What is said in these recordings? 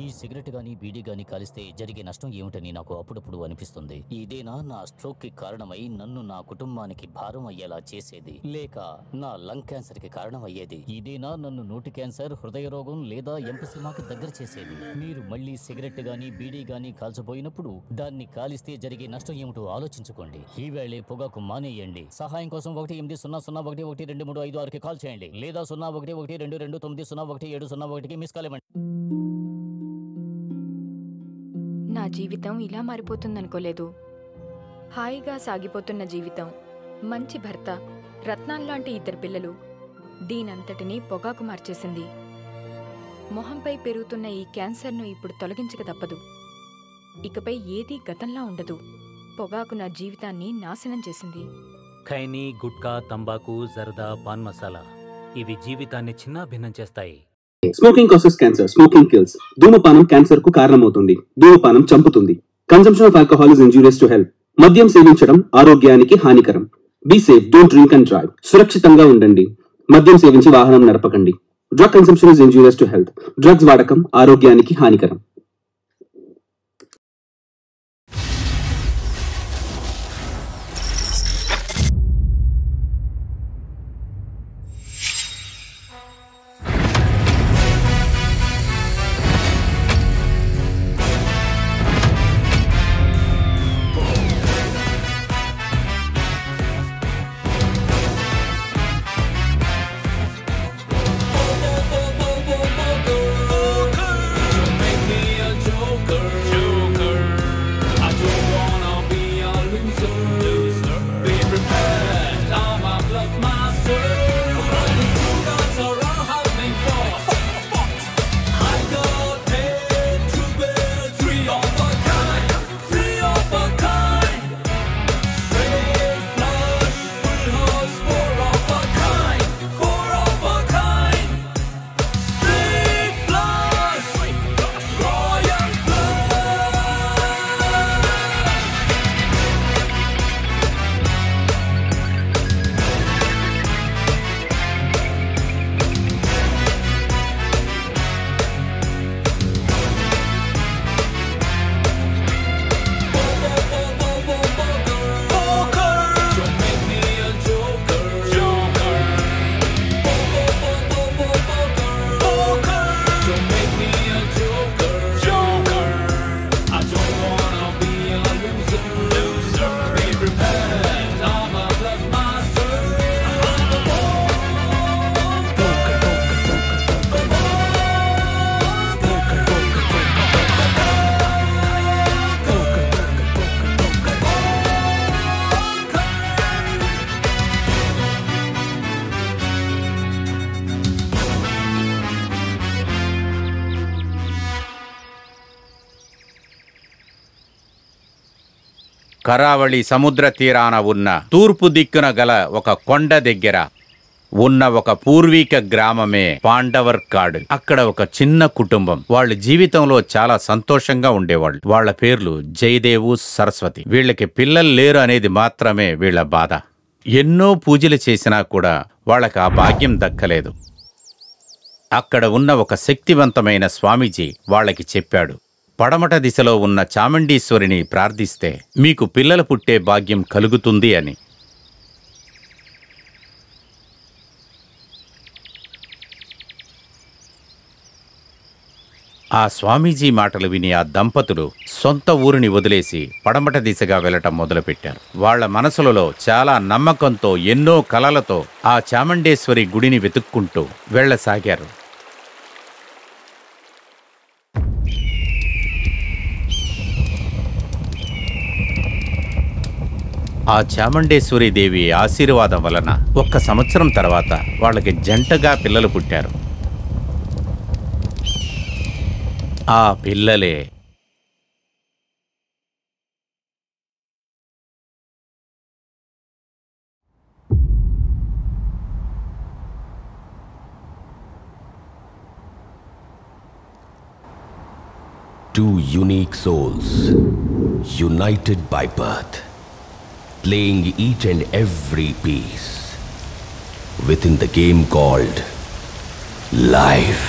ఈ సిగరెట్ గానీ బీడీ గానీ కాలిస్తే జరిగే నష్టం ఏమిటని నాకు అప్పుడప్పుడు అనిపిస్తుంది. ఇదేనా నా స్ట్రోక్ కి కారణమై నన్ను నా కుటుంబానికి భారం అయ్యేలా చేసేది, లేక నా లంగ్ క్యాన్సర్ కి కారణం అయ్యేది? ఇదేనా నన్ను నోటి క్యాన్సర్, హృదయ రోగం లేదా ఎంపసిమాకి దగ్గర చేసేది? మీరు మళ్ళీ సిగరెట్ గానీ బీడీ గానీ కాల్చబోయినప్పుడు దాన్ని కాలిస్తే జరిగే నష్టం ఏమిటో ఆలోచించుకోండి. ఈవేళే పొగాకు మానేయండి. సహాయం కోసం 18001123556కి కాల్ చేయండి, లేదా 011229011701కి మిస్ కాల్ ఇవ్వండి. నా జీవితం ఇలా మారిపోతుందనుకోలేదు. హాయిగా సాగిపోతున్న జీవితం, మంచి భర్త, రత్నాల్లాంటి 2 పిల్లలు, దీనంతటినీ పొగాకు మార్చేసింది. మొహంపై పెరుగుతున్న ఈ క్యాన్సర్ను ఇప్పుడు తొలగించక తప్పదు. ఇకపై ఏదీ గతంలా ఉండదు. పొగాకు నా జీవితాన్ని నాశనం చేసింది. ఖైనీ, గుట్కా, తంబాకు, జర్దా, పాన్ మసాలా ఇవి జీవితాన్ని చిన్నాభిన్నం చేస్తాయి. Smoking causes cancer, smoking kills. ధూమపానం క్యాన్సర్ కు కారణమవుతుంది. ధూమపానం చంపుతుంది. Consumption of alcohol is injurious to health. మద్యం సేవించడం ఆరోగ్యానికి హానికరం. Be safe, don't drink and drive. సురక్షితంగా ఉండండి. మద్యం సేవించి వాహనం నడపకండి. Drug consumption is injurious to health. Drugs వాడకం ఆరోగ్యానికి హానికరం. కరావళి సముద్ర తీరాన ఉన్న తూర్పు దిక్కున గల ఒక కొండ దగ్గర ఉన్న ఒక పూర్వీక గ్రామమే పాండవర్కాడ్. అక్కడ ఒక చిన్న కుటుంబం. వాళ్ళ జీవితంలో చాలా సంతోషంగా ఉండేవాళ్ళు. వాళ్ళ పేర్లు జయదేవు, సరస్వతి. వీళ్ళకి పిల్లలు లేరు అనేది మాత్రమే వీళ్ళ బాధ. ఎన్నో పూజలు చేసినా కూడా వాళ్ళకి ఆ భాగ్యం దక్కలేదు. అక్కడ ఉన్న ఒక శక్తివంతమైన స్వామీజీ వాళ్ళకి చెప్పాడు, పడమట దిశలో ఉన్న చాముండేశ్వరిని ప్రార్థిస్తే మీకు పిల్లలు పుట్టే భాగ్యం కలుగుతుంది అని. ఆ స్వామీజీ మాటలు విని ఆ దంపతులు సొంత ఊరిని వదిలేసి పడమట దిశగా వెళ్లటం మొదలుపెట్టారు. వాళ్ల మనసులలో చాలా నమ్మకంతో, ఎన్నో కలలతో ఆ చాముండేశ్వరి గుడిని వెతుక్కుంటూ వెళ్లసాగారు. ఆ చాముండేశ్వరి దేవి ఆశీర్వాదం వలన 1 సంవత్సరం తర్వాత వాళ్ళకి జంటగా పిల్లలు పుట్టారు. ఆ పిల్లలే two unique souls united by birth, playing each and every piece within the game called life.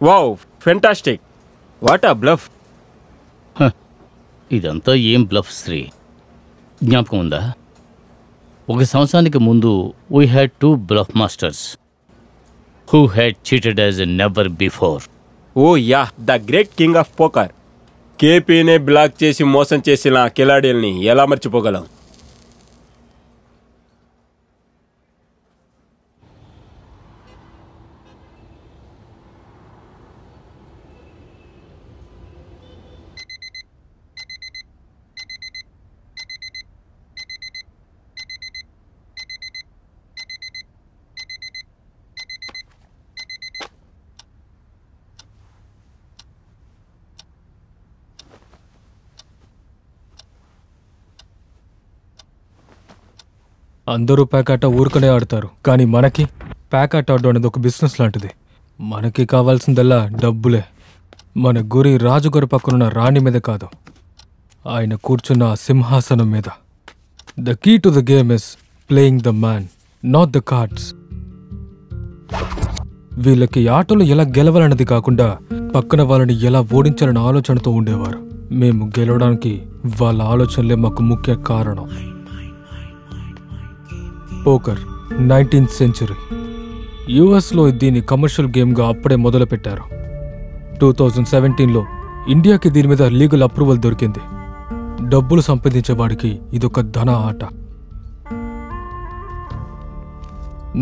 Wow, fantastic. What a bluff. ఇదంతా ఏం బ్లఫ్ శ్రీ? జ్ఞాపకం ఉందా? ఒక సంవత్సరానికి ముందు we had 2 bluff masters who had cheated as never before. Oh yeah, the great king of poker. కేపీనే block చేసి మోసం చేసిన కిలాడీల్ని ఎలా మర్చిపోగలం? అందరూ ప్యాకాట ఊరుకనే ఆడతారు, కానీ మనకి ప్యాకాట ఆడడం అనేది ఒక బిజినెస్ లాంటిది. మనకి కావాల్సిందల్లా డబ్బులే. మన గురి రాజుగారి పక్కనున్న రాణి మీద కాదు, ఆయన కూర్చున్న ఆ సింహాసనం మీద. The key to the game is playing the man, not the cards. వీళ్ళకి ఆటలు ఎలా గెలవాలన్నది కాకుండా పక్కన వాళ్ళని ఎలా ఓడించాలన్న ఆలోచనతో ఉండేవారు. మేము గెలవడానికి వాళ్ళ ఆలోచనలే మాకు ముఖ్య కారణం. Poker 19th century. యుఎస్లో దీన్ని కమర్షియల్ గేమ్గా అప్పుడే మొదలుపెట్టారు. 2017లో ఇండియాకి దీని మీద లీగల్ అప్రూవల్ దొరికింది. డబ్బులు సంపాదించేవాడికి ఇదొక ధన ఆట.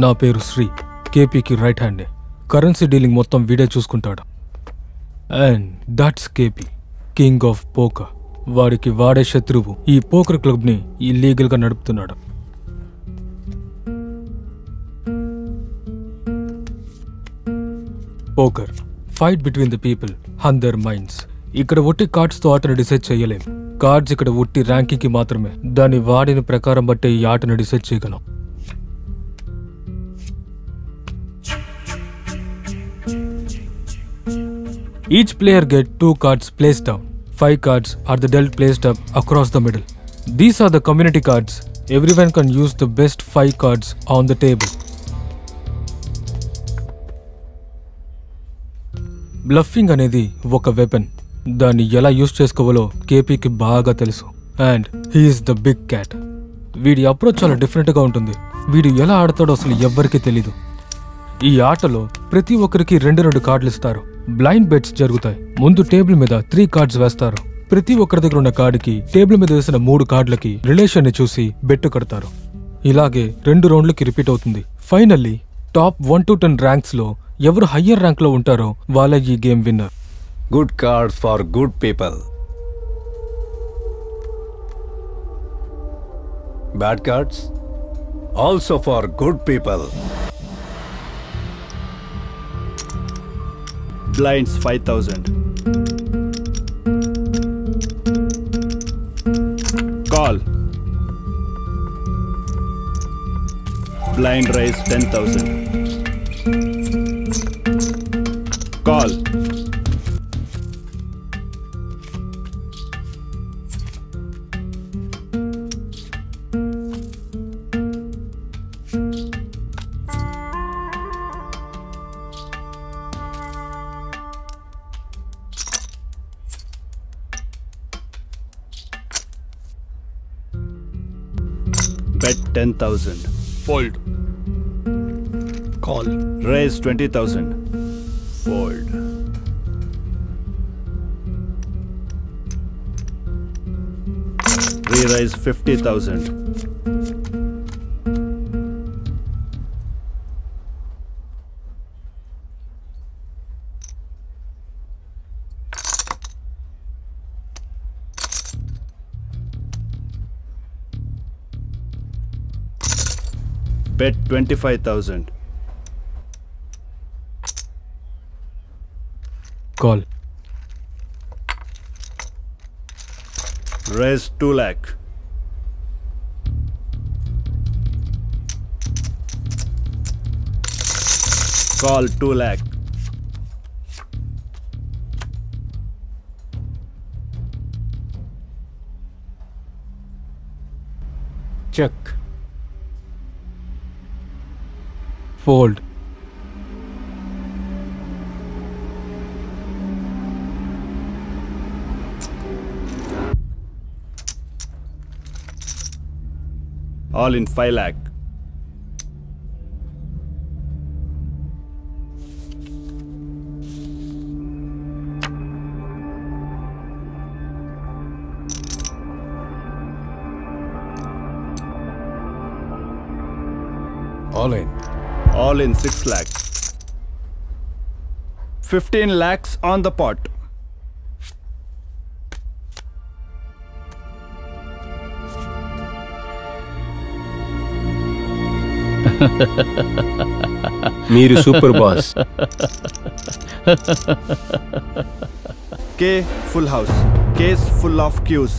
నా పేరు శ్రీ, కేపీకి రైట్ హ్యాండే. కరెన్సీ డీలింగ్ మొత్తం వీడే చూసుకుంటాడు. And that's KP, king of poker. వాడికి వాడే శత్రువు ఈ పోకర్ క్లబ్ని ఇల్లీగల్గా నడుపుతున్నాడు. Poker fight between the people and their minds. ఇక్కడ ఒట్టి కార్డ్స్తో ఆటను డిసైడ్ చేయలేం. కార్డ్స్ ఇక్కడ ఒట్టి ర్యాంకింగ్కి మాత్రమే. దాని వాడిన ప్రకారం బట్టే ఈ ఆటను డిసైడ్ చేయగలం. Each player get 2 cards placed down. 5 cards are the dealt placed up across the middle. These are the community cards. Everyone can use the best 5 cards on the table. Bluffing అనేది ఒక weapon. దాన్ని ఎలా use చేసుకోవాలో కేపీకి బాగా తెలుసు. And he is the big cat. వీడి approach చాలా డిఫరెంట్గా ఉంటుంది. వీడు ఎలా ఆడతాడో అసలు ఎవ్వరికీ తెలీదు. ఈ ఆటలో ప్రతి ఒక్కరికి 2 కార్డులు ఇస్తారు. బ్లైండ్ బెట్స్ జరుగుతాయి. ముందు టేబుల్ మీద 3 కార్డ్స్ వేస్తారు. ప్రతి ఒక్కరి దగ్గర ఉన్న కార్డుకి టేబుల్ మీద వేసిన 3 కార్డులకి రిలేషన్ ని చూసి బెట్టు కడతారు. ఇలాగే 2 రౌండ్లకి రిపీట్ అవుతుంది. ఫైనల్లీ టాప్ 1 to 10 ర్యాంక్స్ లో ఎవరు హయ్యర్ ర్యాంక్ లో ఉంటారో వాళ్ళే ఈ game winner. Good cards for good people, bad cards also for good people. Blinds 5,000. Call. Blind raise 10,000. Call. Bet 10,000. Fold. Call. Raise 20,000. Fold. Re-raise 50,000. Bet 25,000. Call. Raise 2 lakh. Call 2 lakh. Check. Fold. All in 5 lakh. All in. All in 6 lakh. 15 lakhs on the pot. మీరు super boss. K full house. Case full of queues.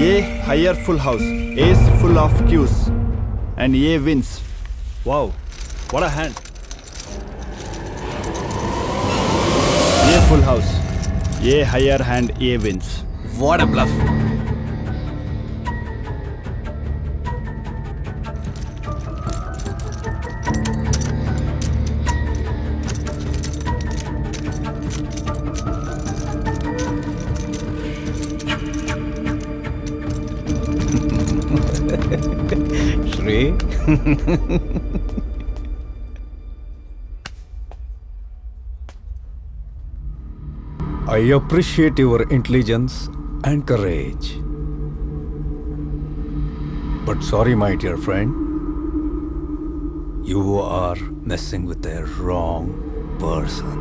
A higher full house. Ace full of queues. And A wins. Wow, what a hand. A full house. A higher hand. A wins. What a bluff. Shri. I appreciate your intelligence and courage. But sorry, my dear friend. You are messing with the wrong person.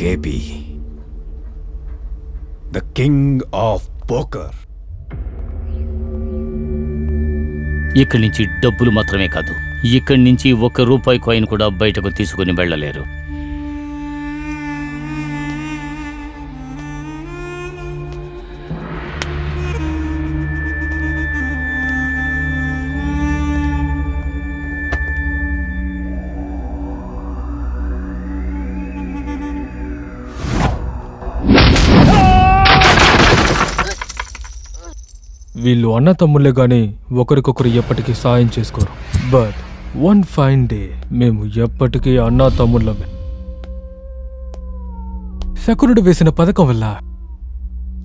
KP. The king of poker. ఇక్కడి నుంచి డబ్బులు మాత్రమే కాదు, ఇక్కడి నుంచి ₹1 coin కూడా బయటకు తీసుకుని వెళ్ళలేరు. వీళ్ళు అన్న తమ్ముళ్ళే గాని ఒకరికొకరు ఎప్పటికీ సాయం చేసుకోరు. బట్ వన్ ఫైన్ డే మేము ఎప్పటికీ అన్నా తమ్ముళ్ళమే. శకునుడు వేసిన పథకం వల్ల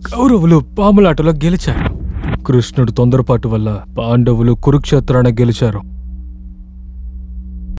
కౌరవులు పాములాటలో గెలిచారు. కృష్ణుడు తొందరపాటు వల్ల పాండవులు కురుక్షేత్రాన గెలిచారు.